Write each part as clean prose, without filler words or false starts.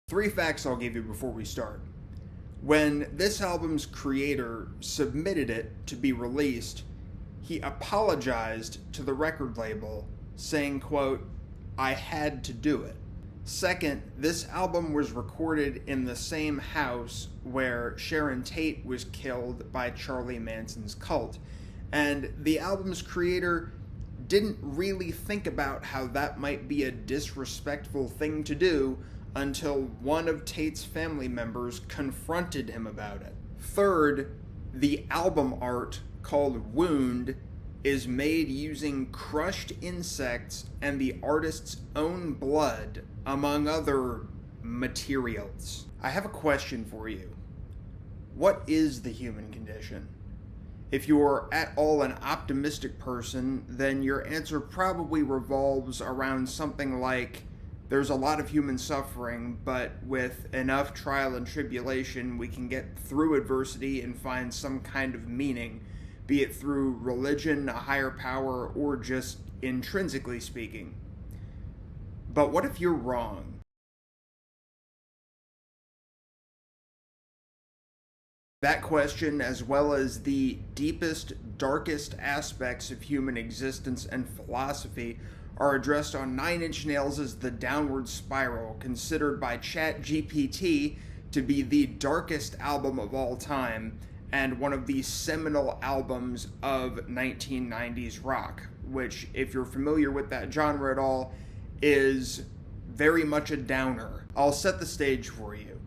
Three facts I'll give you before we start. When this album's creator submitted it to be released, he apologized to the record label, saying, quote, "I had to do it." Second, this album was recorded in the same house where Sharon Tate was killed by Charlie Manson's cult. And the album's creator didn't really think about how that might be a disrespectful thing to do until one of Tate's family members confronted him about it. Third, the album art, called Wound, is made using crushed insects and the artist's own blood, among other materials. I have a question for you. What is the human condition? If you're at all an optimistic person, then your answer probably revolves around something like, there's a lot of human suffering, but with enough trial and tribulation, we can get through adversity and find some kind of meaning, be it through religion, a higher power, or just intrinsically speaking. But what if you're wrong? That question, as well as the deepest, darkest aspects of human existence and philosophy, are addressed on Nine Inch Nails' The Downward Spiral, considered by ChatGPT to be the darkest album of all time and one of the seminal albums of 1990s rock, which, if you're familiar with that genre at all, is very much a downer. I'll set the stage for you.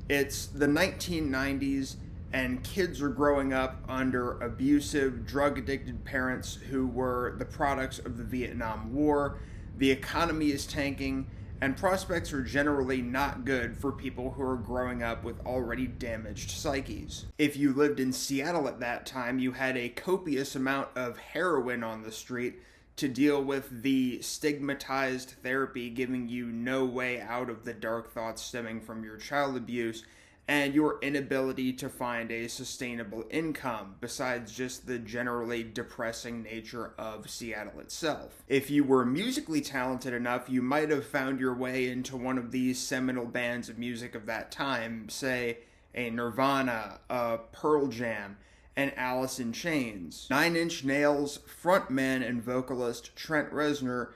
It's the 1990s, and kids are growing up under abusive, drug-addicted parents who were the products of the Vietnam War. The economy is tanking, and prospects are generally not good for people who are growing up with already damaged psyches. If you lived in Seattle at that time, you had a copious amount of heroin on the street to deal with the stigmatized therapy giving you no way out of the dark thoughts stemming from your child abuse and your inability to find a sustainable income, besides just the generally depressing nature of Seattle itself. If you were musically talented enough, you might have found your way into one of these seminal bands of music of that time, say a Nirvana, a Pearl Jam, and Alice in Chains. Nine Inch Nails frontman and vocalist Trent Reznor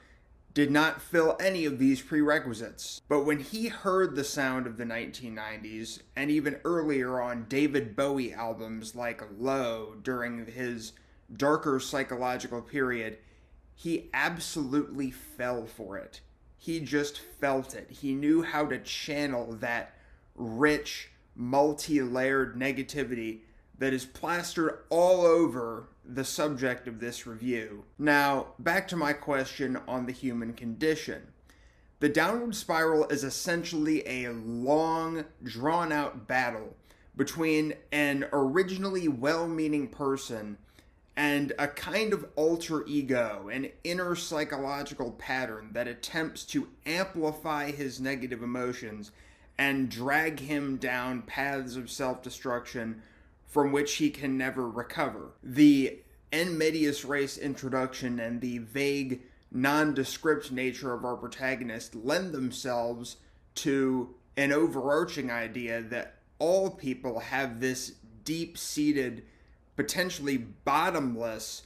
did not fill any of these prerequisites. But when he heard the sound of the 1990s, and even earlier on David Bowie albums like Low during his darker psychological period, he absolutely fell for it. He just felt it. He knew how to channel that rich, multi-layered negativity that is plastered all over the subject of this review. Now, back to my question on the human condition. The Downward Spiral is essentially a long, drawn-out battle between an originally well-meaning person and a kind of alter ego, an inner psychological pattern that attempts to amplify his negative emotions and drag him down paths of self-destruction from which he can never recover. The en medias res introduction and the vague, nondescript nature of our protagonist lend themselves to an overarching idea that all people have this deep-seated, potentially bottomless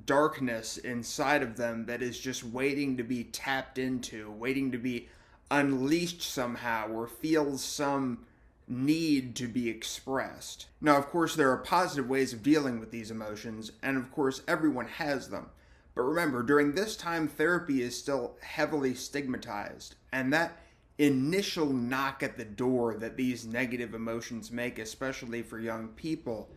darkness inside of them that is just waiting to be tapped into, waiting to be unleashed somehow, or feels some need to be expressed. Now, of course, there are positive ways of dealing with these emotions, and of course, everyone has them. But remember, during this time, therapy is still heavily stigmatized, and that initial knock at the door that these negative emotions make, especially for young people,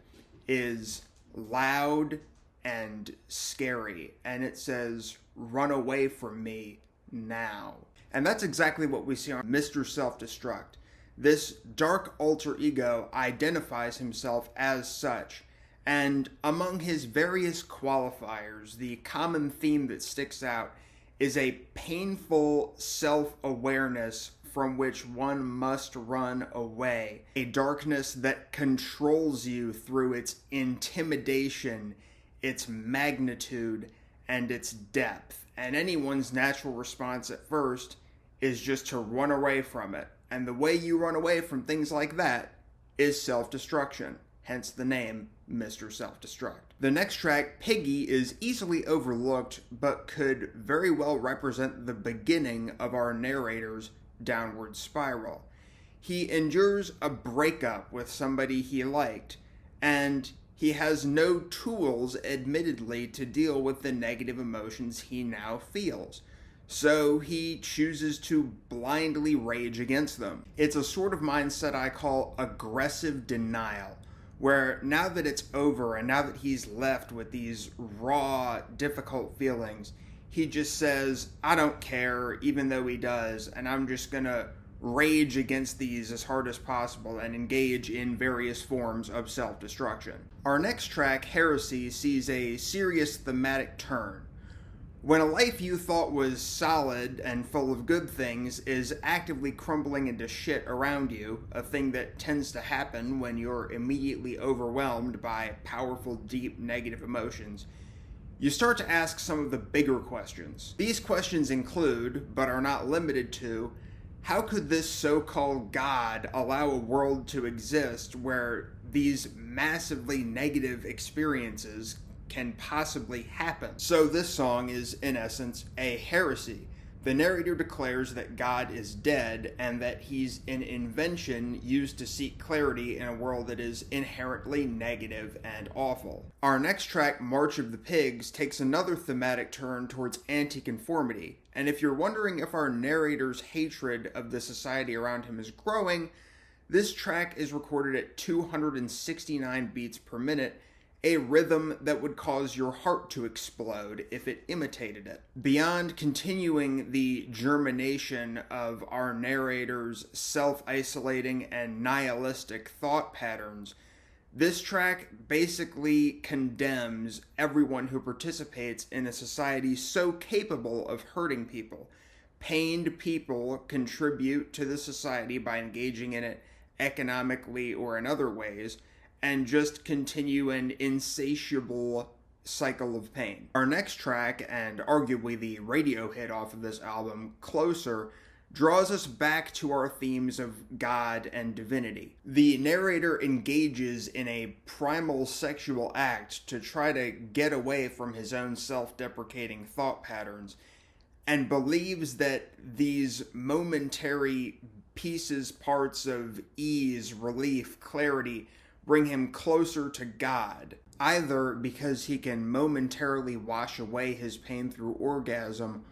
is loud and scary, and it says, "Run away from me now." And that's exactly what we see on Mr. Self-Destruct. This dark alter ego identifies himself as such, and among his various qualifiers, the common theme that sticks out is a painful self-awareness from which one must run away. A darkness that controls you through its intimidation, its magnitude, and its depth. And anyone's natural response at first is just to run away from it, And the way you run away from things like that is self-destruction, hence the name Mr. Self-Destruct. The next track, Piggy, is easily overlooked, but could very well represent the beginning of our narrator's downward spiral. He endures a breakup with somebody he liked, and he has no tools, admittedly, to deal with the negative emotions he now feels. So he chooses to blindly rage against them. It's a sort of mindset I call aggressive denial, where now that it's over and now that he's left with these raw, difficult feelings, he just says, I don't care, even though he does, and I'm just gonna rage against these as hard as possible and engage in various forms of self-destruction. Our next track, Heresy, sees a serious thematic turn. When a life you thought was solid and full of good things is actively crumbling into shit around you, a thing that tends to happen when you're immediately overwhelmed by powerful, deep, negative emotions, you start to ask some of the bigger questions. These questions include, but are not limited to, how could this so-called God allow a world to exist where these massively negative experiences can possibly happen? So this song is, in essence, a heresy. The narrator declares that God is dead and that he's an invention used to seek clarity in a world that is inherently negative and awful. Our next track, March of the Pigs, takes another thematic turn towards anti-conformity. And if you're wondering if our narrator's hatred of the society around him is growing, this track is recorded at 269 beats per minute, a rhythm that would cause your heart to explode if it imitated it. Beyond continuing the germination of our narrator's self-isolating and nihilistic thought patterns, this track basically condemns everyone who participates in a society so capable of hurting people. Pained people contribute to the society by engaging in it economically or in other ways, and just continue an insatiable cycle of pain. Our next track, and arguably the radio hit off of this album, Closer, draws us back to our themes of God and divinity. The narrator engages in a primal sexual act to try to get away from his own self-deprecating thought patterns, and believes that these momentary pieces, parts of ease, relief, clarity, bring him closer to God, either because he can momentarily wash away his pain through orgasm,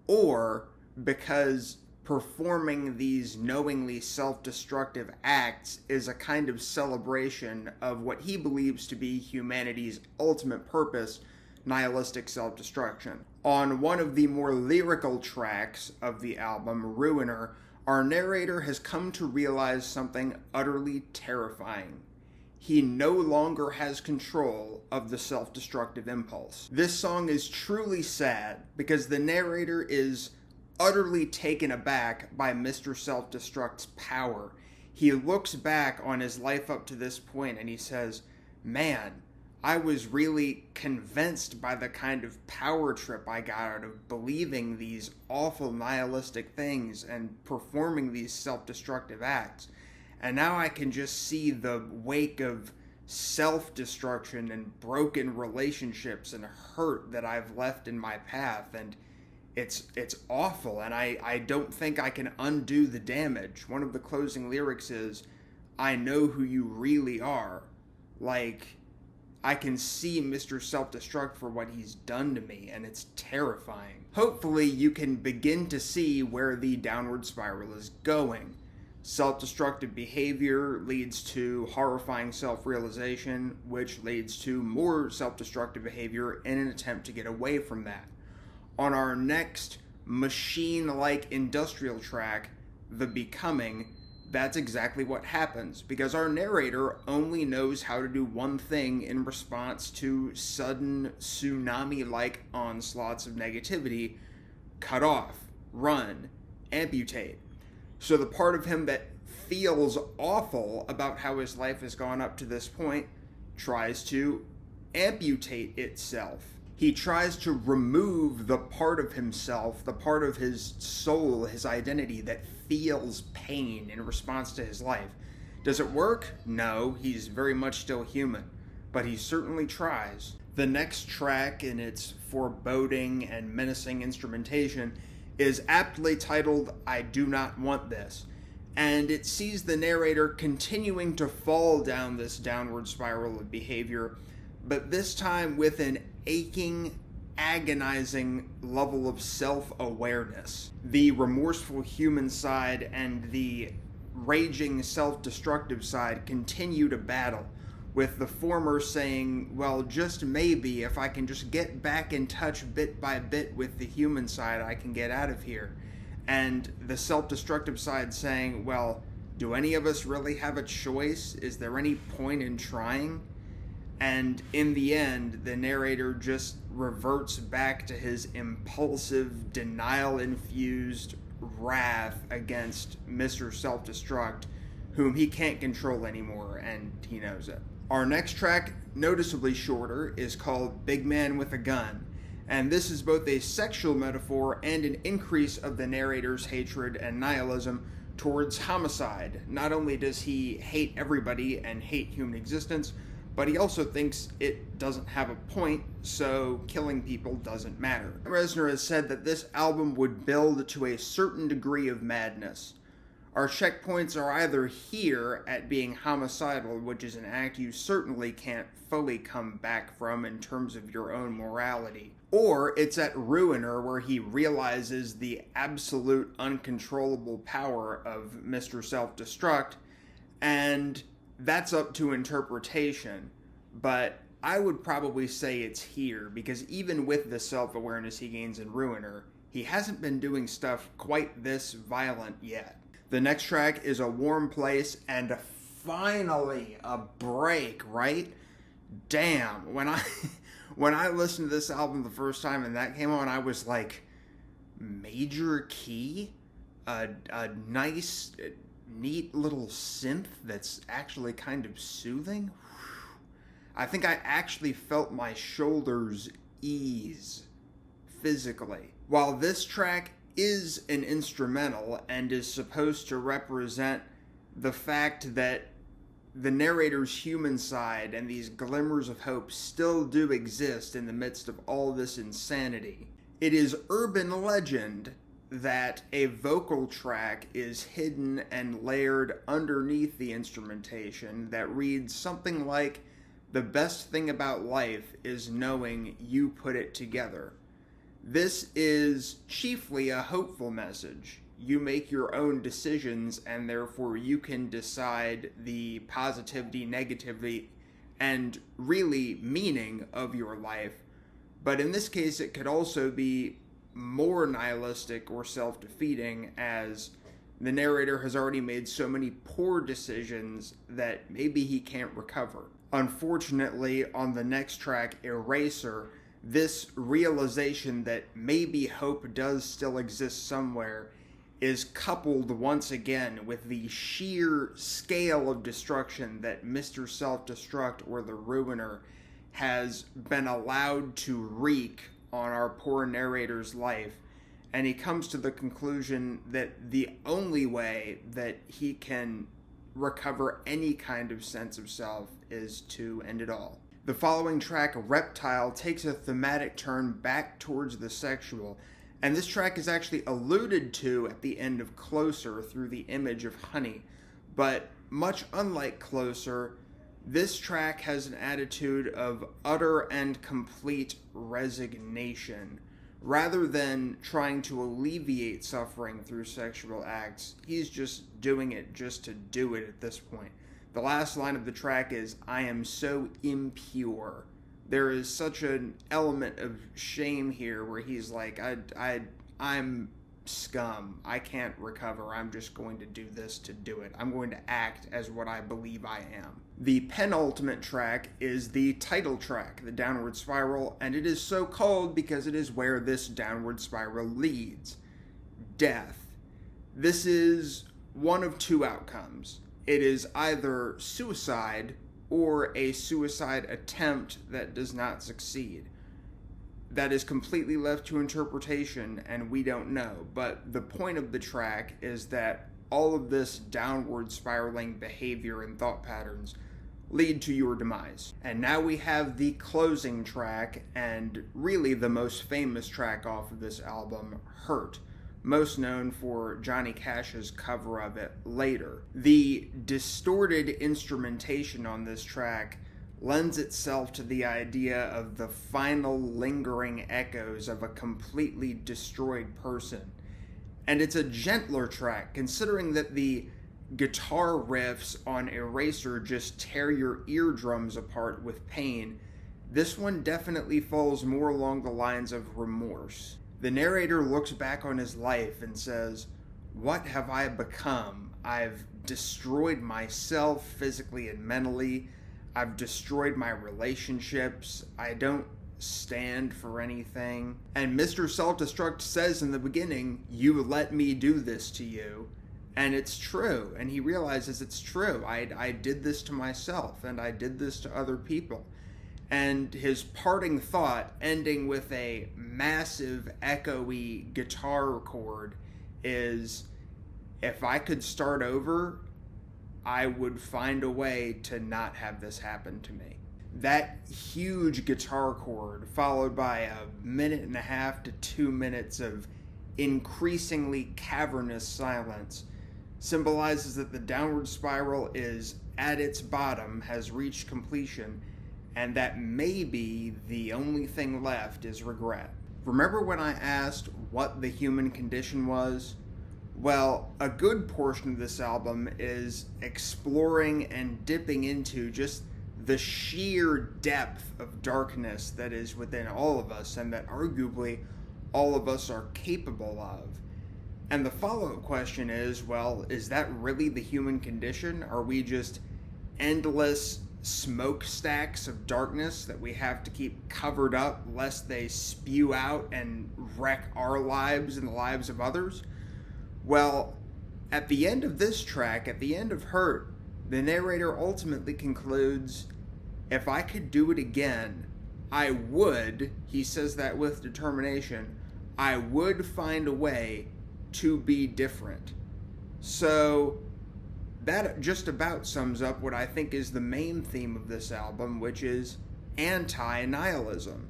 or because performing these knowingly self-destructive acts is a kind of celebration of what he believes to be humanity's ultimate purpose, nihilistic self-destruction. On one of the more lyrical tracks of the album, Ruiner, our narrator has come to realize something utterly terrifying. He no longer has control of the self-destructive impulse. This song is truly sad because the narrator is utterly taken aback by Mr. Self-Destruct's power. He looks back on his life up to this point and he says, man, I was really convinced by the kind of power trip I got out of believing these awful nihilistic things and performing these self-destructive acts. And now I can just see the wake of self-destruction and broken relationships and hurt that I've left in my path. And it's awful, and I don't think I can undo the damage. One of the closing lyrics is, I know who you really are. Like, I can see Mr. Self-Destruct for what he's done to me, and it's terrifying. Hopefully you can begin to see where the downward spiral is going. Self-destructive behavior leads to horrifying self-realization, which leads to more self-destructive behavior in an attempt to get away from that. On our next machine-like industrial track, The Becoming, that's exactly what happens, because our narrator only knows how to do one thing in response to sudden tsunami-like onslaughts of negativity: cut off, run, amputate. So the part of him that feels awful about how his life has gone up to this point tries to amputate itself. He tries to remove the part of himself, the part of his soul, his identity that feels pain in response to his life. Does it work? No, he's very much still human, but he certainly tries. The next track, in its foreboding and menacing instrumentation, is aptly titled, "I Do Not Want This," and it sees the narrator continuing to fall down this downward spiral of behavior, but this time with an aching, agonizing level of self-awareness. The remorseful human side and the raging self-destructive side continue to battle, with the former saying, well, just maybe if I can just get back in touch bit by bit with the human side, I can get out of here. And the self-destructive side saying, well, do any of us really have a choice? Is there any point in trying? And in the end, the narrator just reverts back to his impulsive, denial-infused wrath against Mr. Self-Destruct, whom he can't control anymore, and he knows it. Our next track, noticeably shorter, is called "Big Man with a Gun," and this is both a sexual metaphor and an increase of the narrator's hatred and nihilism towards homicide. Not only does he hate everybody and hate human existence, but he also thinks it doesn't have a point, so killing people doesn't matter. Reznor has said that this album would build to a certain degree of madness. Our checkpoints are either here at being homicidal, which is an act you certainly can't fully come back from in terms of your own morality, or it's at Ruiner, where he realizes the absolute uncontrollable power of Mr. Self-Destruct, and that's up to interpretation. But I would probably say it's here, because even with the self-awareness he gains in Ruiner, he hasn't been doing stuff quite this violent yet. The next track is "A Warm Place," and finally a break, right? Damn, when I listened to this album the first time and that came on, I was like, major key? A nice, neat little synth that's actually kind of soothing? I think I actually felt my shoulders ease physically. While this track is an instrumental and is supposed to represent the fact that the narrator's human side and these glimmers of hope still do exist in the midst of all this insanity, it is urban legend that a vocal track is hidden and layered underneath the instrumentation that reads something like, "The best thing about life is knowing you put it together." This is chiefly a hopeful message. You make your own decisions, and therefore you can decide the positivity, negativity, and really meaning of your life. But in this case, it could also be more nihilistic or self-defeating, as the narrator has already made so many poor decisions that maybe he can't recover. Unfortunately, on the next track, "Eraser," this realization that maybe hope does still exist somewhere is coupled once again with the sheer scale of destruction that Mr. Self-Destruct, or the Ruiner, has been allowed to wreak on our poor narrator's life, and he comes to the conclusion that the only way that he can recover any kind of sense of self is to end it all. The following track, "Reptile," takes a thematic turn back towards the sexual, and this track is actually alluded to at the end of "Closer" through the image of honey. But much unlike "Closer," this track has an attitude of utter and complete resignation. Rather than trying to alleviate suffering through sexual acts, he's just doing it just to do it at this point. The last line of the track is, "I am so impure." There is such an element of shame here where he's like, I'm scum. I can't recover. I'm just going to do this to do it. I'm going to act as what I believe I am. The penultimate track is the title track, "The Downward Spiral," and it is so called because it is where this downward spiral leads. Death. This is one of two outcomes. It is either suicide or a suicide attempt that does not succeed. that is completely left to interpretation, and we don't know. But the point of the track is that all of this downward spiraling behavior and thought patterns lead to your demise. And now we have the closing track, and really the most famous track off of this album, Hurt, most known for Johnny Cash's cover of it later. The distorted instrumentation on this track lends itself to the idea of the final lingering echoes of a completely destroyed person. And it's a gentler track, considering that the guitar riffs on Eraser just tear your eardrums apart with pain. This one definitely falls more along the lines of remorse. The narrator looks back on his life and says, "What have I become? I've destroyed myself physically and mentally. I've destroyed my relationships. I don't stand for anything." And Mr. Self-Destruct says in the beginning, "You let me do this to you." And it's true. And he realizes it's true. I did this to myself, and I did this to other people. And his parting thought, ending with a massive echoey guitar chord, is, if I could start over, I would find a way to not have this happen to me. That huge guitar chord, followed by 1.5 to 2 minutes of increasingly cavernous silence, symbolizes that the downward spiral is at its bottom, has reached completion, and that maybe the only thing left is regret. Remember when I asked what the human condition was? Well, a good portion of this album is exploring and dipping into just the sheer depth of darkness that is within all of us, and that arguably all of us are capable of. And the follow-up question is, well, is that really the human condition? Are we just endless smokestacks of darkness that we have to keep covered up lest they spew out and wreck our lives and the lives of others? Well, at the end of this track, at the end of Hurt, the narrator ultimately concludes, if I could do it again, I would, he says that with determination, I would find a way to be different. So that just about sums up what I think is the main theme of this album, which is anti-nihilism.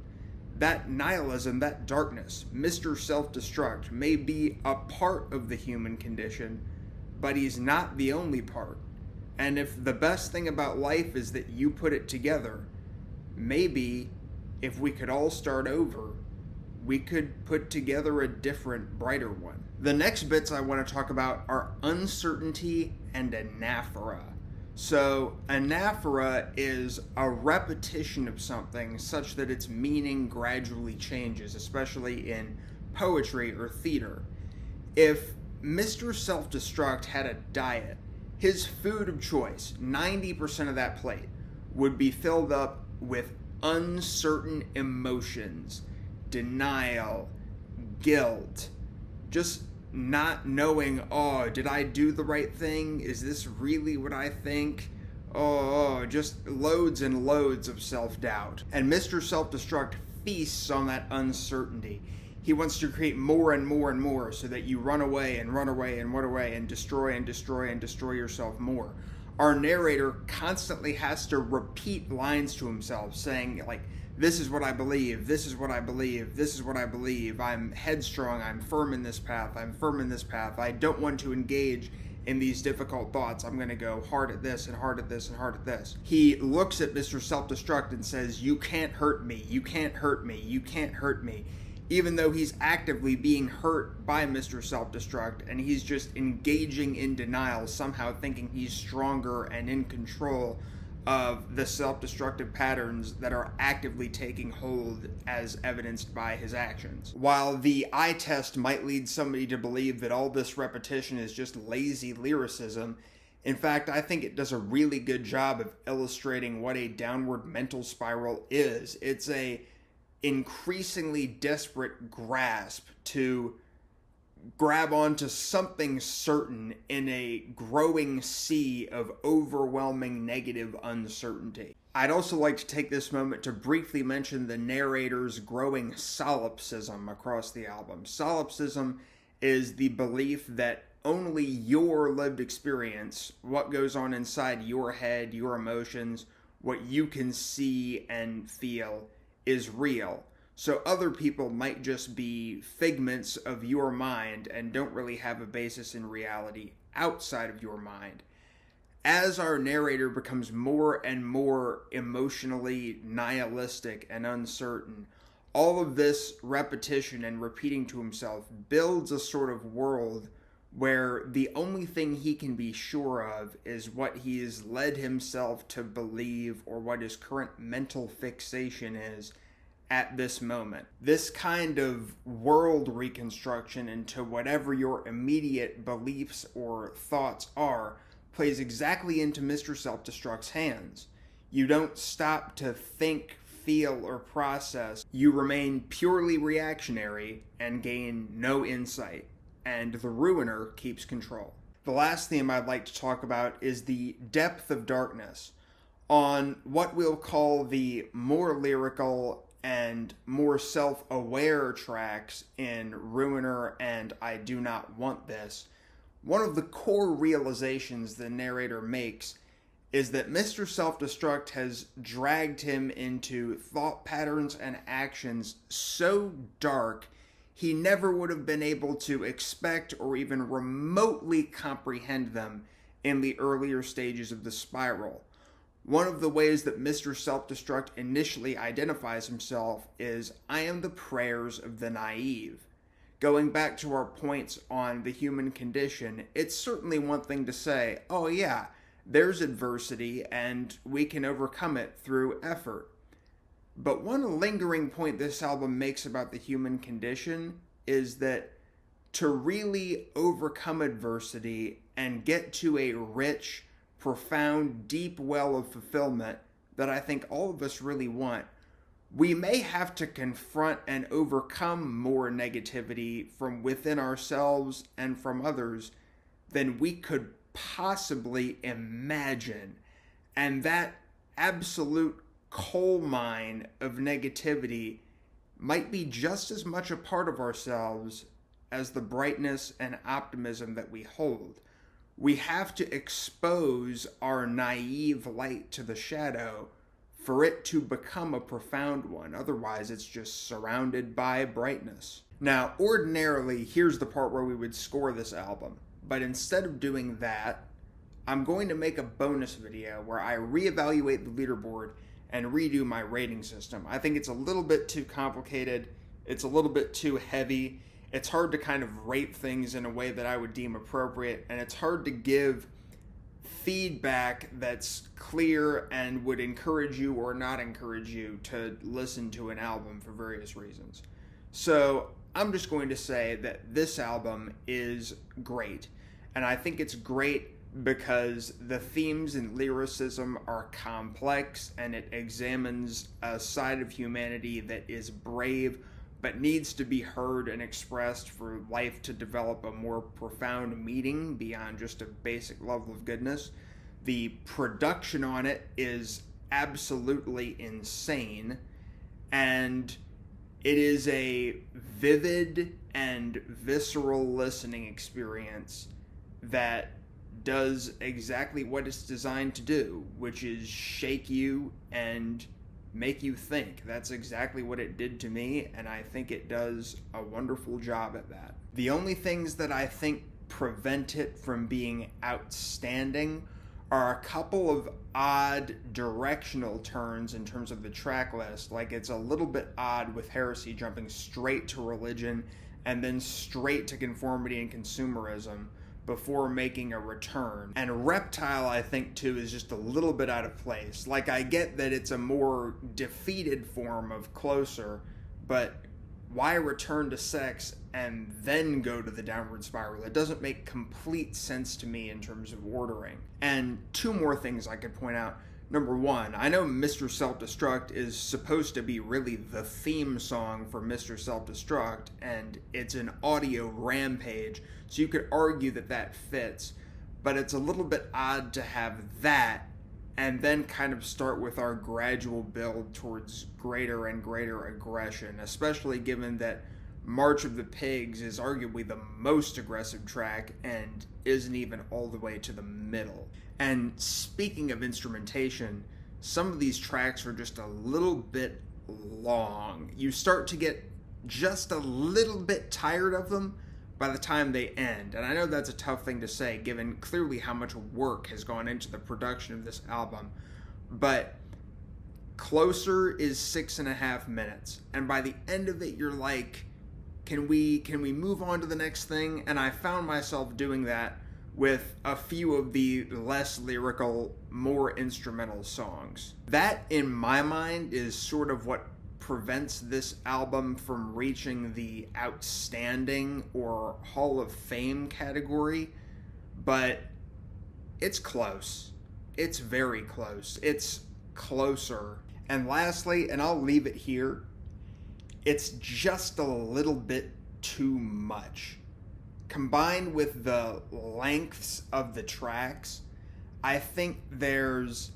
That nihilism, that darkness, Mr. Self-Destruct, may be a part of the human condition, but he's not the only part. And if the best thing about life is that you put it together, maybe if we could all start over, we could put together a different, brighter one. The next bits I want to talk about are uncertainty and anaphora. So, anaphora is a repetition of something such that its meaning gradually changes, especially in poetry or theater. If Mr. Self-Destruct had a diet, his food of choice, 90% of that plate, would be filled up with uncertain emotions, denial, guilt, just not knowing, oh, did I do the right thing? Is this really what I think? Oh, just loads and loads of self-doubt. And Mr. Self-Destruct feasts on that uncertainty. He wants to create more and more and more so that you run away and run away and run away and destroy and destroy and destroy yourself more. Our narrator constantly has to repeat lines to himself saying, like, this is what I believe, this is what I believe, this is what I believe, I'm headstrong, I'm firm in this path, I'm firm in this path, I don't want to engage in these difficult thoughts, I'm going to go hard at this and hard at this and hard at this. He looks at Mr. Self-Destruct and says, you can't hurt me, you can't hurt me, you can't hurt me, even though he's actively being hurt by Mr. Self-Destruct, and he's just engaging in denial, somehow thinking he's stronger and in control of the self-destructive patterns that are actively taking hold as evidenced by his actions. While the eye test might lead somebody to believe that all this repetition is just lazy lyricism, in fact, I think it does a really good job of illustrating what a downward mental spiral is. It's a increasingly desperate grasp to grab onto something certain in a growing sea of overwhelming negative uncertainty. I'd also like to take this moment to briefly mention the narrator's growing solipsism across the album. Solipsism is the belief that only your lived experience, what goes on inside your head, your emotions, what you can see and feel, is real. So other people might just be figments of your mind and don't really have a basis in reality outside of your mind. As our narrator becomes more and more emotionally nihilistic and uncertain, all of this repetition and repeating to himself builds a sort of world where the only thing he can be sure of is what he has led himself to believe or what his current mental fixation is at this moment. This kind of world reconstruction into whatever your immediate beliefs or thoughts are plays exactly into Mr. Self-Destruct's hands. You don't stop to think, feel, or process. You remain purely reactionary and gain no insight, and the Ruiner keeps control. The last theme I'd like to talk about is the depth of darkness on what we'll call the more lyrical and more self-aware tracks in Ruiner and I Do Not Want This. One of the core realizations the narrator makes is that Mr. Self-Destruct has dragged him into thought patterns and actions so dark he never would have been able to expect or even remotely comprehend them in the earlier stages of the spiral. One of the ways that Mr. Self-Destruct initially identifies himself is, I am the prayers of the naive. Going back to our points on the human condition, it's certainly one thing to say, oh yeah, there's adversity and we can overcome it through effort. But one lingering point this album makes about the human condition is that to really overcome adversity and get to a rich, profound, deep well of fulfillment that I think all of us really want, we may have to confront and overcome more negativity from within ourselves and from others than we could possibly imagine. And that absolute coal mine of negativity might be just as much a part of ourselves as the brightness and optimism that we hold. We have to expose our naive light to the shadow for it to become a profound one. Otherwise, it's just surrounded by brightness. Now, ordinarily, here's the part where we would score this album. But instead of doing that, I'm going to make a bonus video where I reevaluate the leaderboard and redo my rating system. I think it's a little bit too complicated. It's a little bit too heavy. It's hard to kind of rate things in a way that I would deem appropriate, and it's hard to give feedback that's clear and would encourage you or not encourage you to listen to an album for various reasons. So I'm just going to say that this album is great, and I think it's great because the themes and lyricism are complex and it examines a side of humanity that is brave but needs to be heard and expressed for life to develop a more profound meaning beyond just a basic level of goodness. The production on it is absolutely insane, and it is a vivid and visceral listening experience that does exactly what it's designed to do, which is shake you and make you think. That's exactly what it did to me, and I think it does a wonderful job at that. The only things that I think prevent it from being outstanding are a couple of odd directional turns in terms of the track list. Like, it's a little bit odd with Heresy jumping straight to religion and then straight to conformity and consumerism before making a return. And Reptile, I think, too, is just a little bit out of place. Like, I get that it's a more defeated form of Closer, but why return to sex and then go to the downward spiral? It doesn't make complete sense to me in terms of ordering. And two more things I could point out. Number one, I know Mr. Self-Destruct is supposed to be really the theme song for Mr. Self-Destruct, and it's an audio rampage, so you could argue that that fits, but it's a little bit odd to have that and then kind of start with our gradual build towards greater and greater aggression, especially given that March of the Pigs is arguably the most aggressive track and isn't even all the way to the middle. And speaking of instrumentation, some of these tracks are just a little bit long. You start to get just a little bit tired of them by the time they end. And I know that's a tough thing to say, given clearly how much work has gone into the production of this album. But Closer is 6.5 minutes. And by the end of it, you're like, can we move on to the next thing? And I found myself doing that with a few of the less lyrical, more instrumental songs. That, in my mind, is sort of what prevents this album from reaching the outstanding or Hall of Fame category, but it's close. It's very close. It's closer. And lastly, and I'll leave it here, it's just a little bit too much. Combined with the lengths of the tracks, I think there's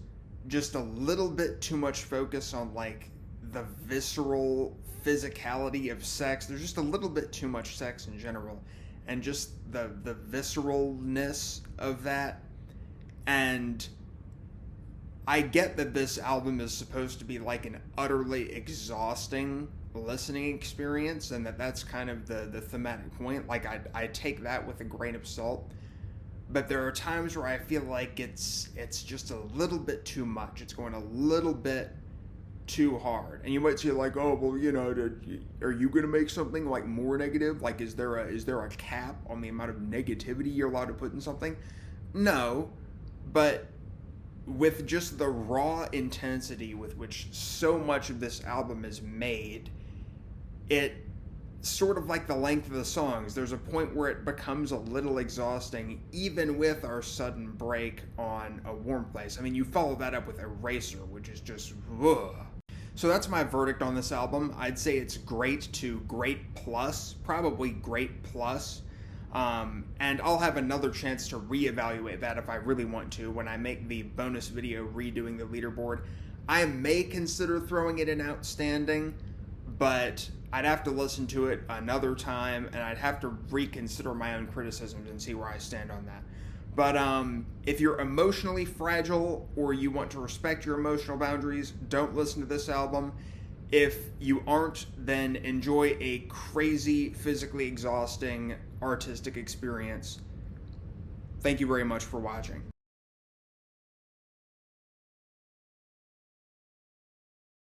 just a little bit too much focus on like the visceral physicality of sex. There's just a little bit too much sex in general, and just the visceralness of that. And I get that this album is supposed to be like an utterly exhausting listening experience, and that's kind of the thematic point. Like I take that with a grain of salt, but there are times where I feel like it's just a little bit too much. It's going a little bit too hard, and you might say like, oh well, you know, are you going to make something like more negative? Like, is there a cap on the amount of negativity you're allowed to put in something? No, but with just the raw intensity with which so much of this album is made, it sort of like the length of the songs, there's a point where it becomes a little exhausting, even with our sudden break on A Warm Place. I mean, you follow that up with Eraser, which is just ugh. So that's my verdict on this album. I'd say it's great to great plus, probably great plus. And I'll have another chance to reevaluate that if I really want to when I make the bonus video redoing the leaderboard. I may consider throwing it in outstanding, but I'd have to listen to it another time, and I'd have to reconsider my own criticisms and see where I stand on that. But if you're emotionally fragile or you want to respect your emotional boundaries, don't listen to this album. If you aren't, then enjoy a crazy, physically exhausting, artistic experience. Thank you very much for watching.